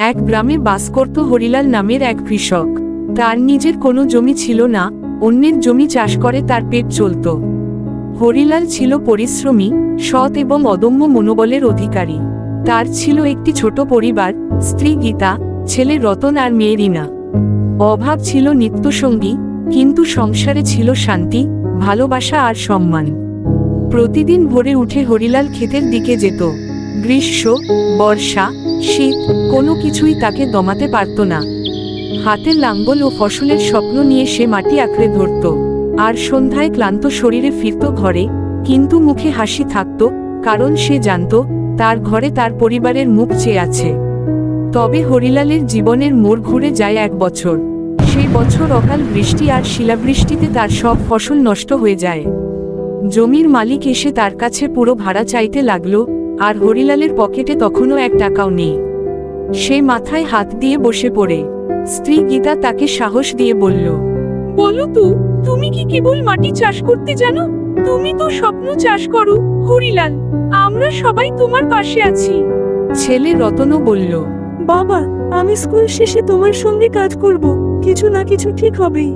এক গ্রামে বাস করত হরিলাল নামের এক কৃষক। তার নিজের কোনো জমি ছিল না, অন্যের জমি চাষ করে তার পেট চলত। হরিলাল ছিল পরিশ্রমী, সৎ এবং অদম্য মনোবলের অধিকারী। তার ছিল একটি ছোট পরিবার, স্ত্রী গীতা, ছেলে রতন আর মেয়ে রিনা। অভাব ছিল নিত্যসঙ্গী, কিন্তু সংসারে ছিল শান্তি, ভালোবাসা আর সম্মান। প্রতিদিন ভোরে উঠে হরিলাল ক্ষেতের দিকে যেত। গ্রীষ্ম, বর্ষা, শীত, কোনো কিছুই তাকে দমাতে পারত না। হাতে লাঙ্গল ও ফসলের স্বপ্ন নিয়ে সে মাটি আঁকড়ে ধরত। আর সন্ধ্যায় ক্লান্ত শরীরে ফিরত ঘরে, কিন্তু মুখে হাসি থাকত, কারণ সে জানত তার ঘরে তার পরিবারের মুখ চেয়ে আছে। তবে হরিলালের জীবনের মোড় ঘুরে যায় এক বছর। সেই বছর অকাল বৃষ্টি আর শিলাবৃষ্টিতে তার সব ফসল নষ্ট হয়ে যায়। জমির মালিক এসে তার কাছে পুরো ভাড়া চাইতে লাগলো, আর হরিলালের পকেটে তখনও এক টাকাও নেই। সে মাথায় হাত দিয়ে বসে পড়ে। স্ত্রী গীতা তাকে সাহস দিয়ে বলল, বলো তো, তুমি কি কেবল মাটি চাষ করতে জানো? তুমি তো স্বপ্ন চাষ করো হরিলাল, আমরা সবাই তোমার পাশে আছি। ছেলে রতনও বলল, বাবা, আমি স্কুল শেষে তোমার সঙ্গে কাজ করব, কিছু না কিছু ঠিক হবেই।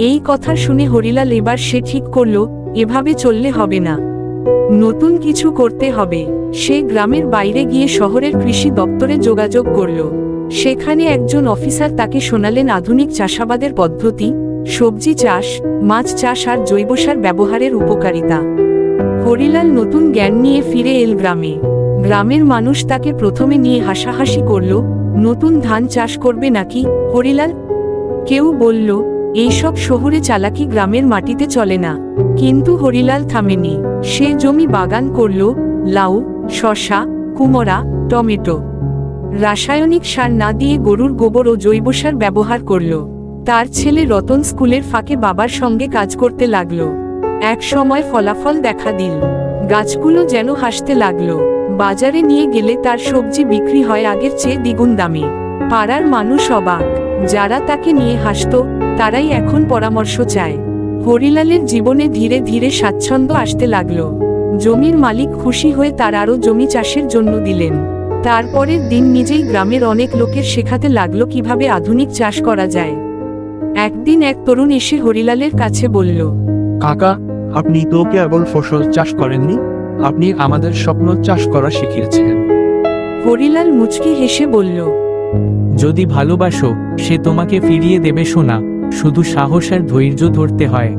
এই কথা শুনে হরিলাল এবার সে ঠিক করল, এভাবে চললে হবে না, নতুন কিছু করতে হবে। সে গ্রামের বাইরে গিয়ে শহরের কৃষি দপ্তরে যোগাযোগ করল। সেখানে একজন অফিসার তাকে শোনালেন আধুনিক চাষাবাদের পদ্ধতি, সবজি চাষ, মাছ চাষ আর জৈব সার ব্যবহারের উপকারিতা। হরিলাল নতুন জ্ঞান নিয়ে ফিরে এল গ্রামে। গ্রামের মানুষ তাকে প্রথমে নিয়ে হাসাহাসি করল, নতুন ধান চাষ করবে নাকি হরিলাল? কেউ বলল, এইসব শহুরে চালাকি গ্রামের মাটিতে চলে না। কিন্তু হরিলাল থামেনি। সে জমি বাগান করল, লাউ, শসা, কুমড়া, টমেটো। রাসায়নিক সার না দিয়ে গরুর গোবর ও জৈব সার ব্যবহার করল। তার ছেলে রতন স্কুলের ফাঁকে বাবার সঙ্গে কাজ করতে লাগল। এক সময় ফলাফল দেখা দিল, গাছগুলো যেন হাসতে লাগলো। বাজারে নিয়ে গেলে তার সবজি বিক্রি হয় আগের চেয়ে দ্বিগুণ দামে। পাড়ার মানুষ অবাক, যারা তাকে নিয়ে হাসত তারাই এখন পরামর্শ চায়। হরিলালের জীবনে ধীরে ধীরে স্বাচ্ছন্দ্য আসতে লাগলো। জমির মালিক খুশি হয়ে তার আরও জমি চাষের জন্য দিলেন। তারপরের দিন নিজেই গ্রামের অনেক লোকের শেখাতে লাগলো কিভাবে আধুনিক চাষ করা যায়। একদিন এক তরুণ এসে হরিলালের কাছে বলল, কাকা, আপনি তো কেবল ফসল চাষ করেননি, আপনি আমাদের স্বপ্ন চাষ করা শিখিয়েছেন। হরিলাল মুচকি হেসে বলল, যদি ভালোবাসো, সে তোমাকে ফিরিয়ে দেবে সোনা, শুধু সাহস আর ধৈর্য ধরতে হয়।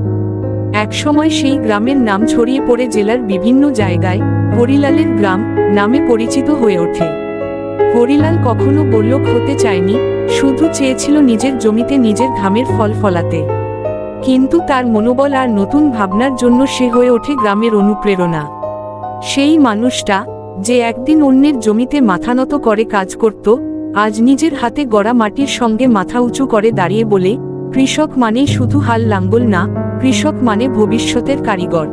একসময় সেই গ্রামের নাম ছড়িয়ে পড়ে জেলার বিভিন্ন জায়গায় হরিলালের গ্রাম নামে পরিচিত হয়ে ওঠে। হরিলাল কখনো বড়লোক হতে চায়নি, শুধু চেয়েছিল নিজের জমিতে নিজের ঘামের ফল ফলাতে। কিন্তু তার মনোবল আর নতুন ভাবনার জন্য সে হয়ে ওঠে গ্রামের অনুপ্রেরণা। সেই মানুষটা, যে একদিন অন্যের জমিতে মাথা নত করে কাজ করত, আজ নিজের হাতে গড়া মাটির সঙ্গে মাথা উঁচু করে দাঁড়িয়ে বলে, কৃষক মানে শুধু হাল লাঙ্গল না, কৃষক মানে ভবিষ্যতের কারিগর।